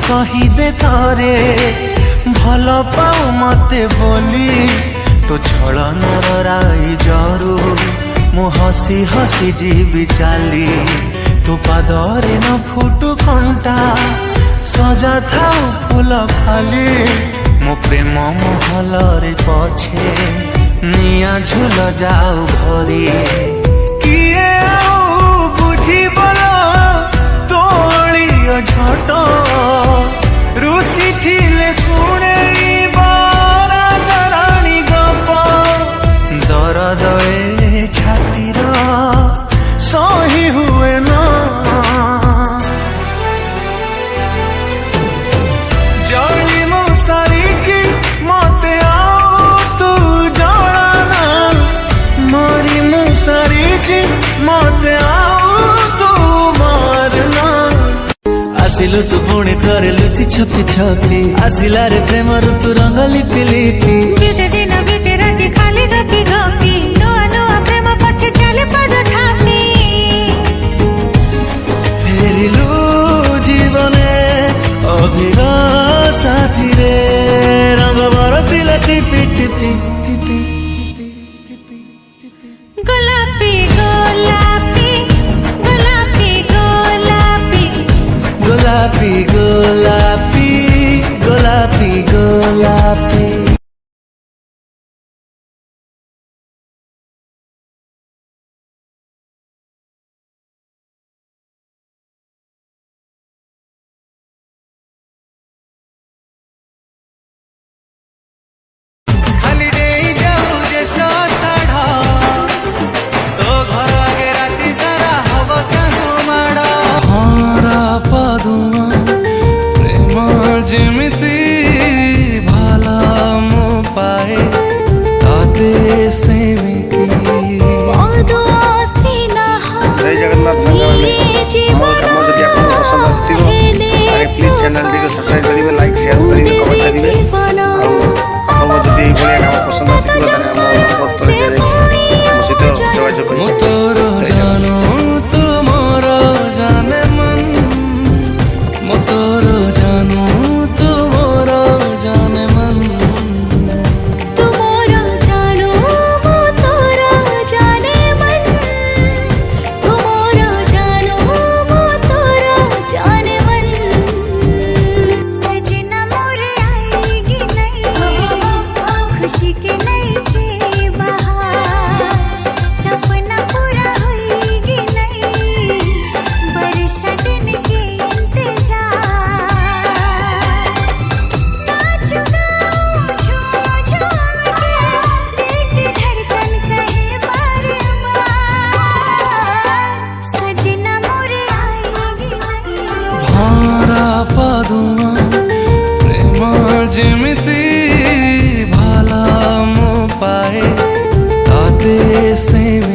कहिदे तरे भल पाऊ मते बोली तो छलनार राई जरू मु हसी हसी जीवी चाली तो पादरे न फुटु कंटा सजा थाऊ फूल खाली मो प्रेम महलरे पछे निया झुल जाऊ घरी किए आउ बुझी बोलो तोलियो झट रुसी थिले सुने राणी गप दरद ए छातीर सही हुए न जली मु सारी मते आउ तू जलाना मरी मु सारी मते आउ तू मारना आसिलु तू पुणी थरे लुचि छपी छपी आसिला रे प्रेम ऋतु रंग लिपि लिपि बीते दिन बीते राति खाली गपी गपी नुआ नुआ प्रेम पथे चले पद थापी फेरिलु जीवने अभिर साथी रे रंग बरसिला टिपी टिपी टिपी टिपी टिपी गोलापी गोलापी गोलापी गोलापी गोलापी गोलापी गोलापी गोलापी जेमिति भाला मो पाए ताते सेमिति जय जगन्नाथ संग्राम मो काम जदि आपन पसंद आसिथिबो तारे प्लीज चैनल टी को सब्सक्राइब करिवे लाइक शेयर करिवे कमेंट करिवे आ आपन जदि बढिया काम पसंद आसिथिबो तारे हम बहुत तरह दे छी मो सहित जोगाजोग करिवे जानो तुमर जाने मन मो तोर जानो तुमर जाने मन तुमोर जानो मो तोर जाने मन तुमोर जानो मो तोर जाने मन सजना मोरे आएगी नहीं खुशी के लेके बाहर सपना पूरा होएगी नहीं बरसा दिन के इंतजार नाच गाऊं झूम झूम के दिल की धड़कन कहे बार बार सजना मोरे आएगी नहीं भारा पादुआ प्रेम जेमिति भाला मो पाए ताते सेमिति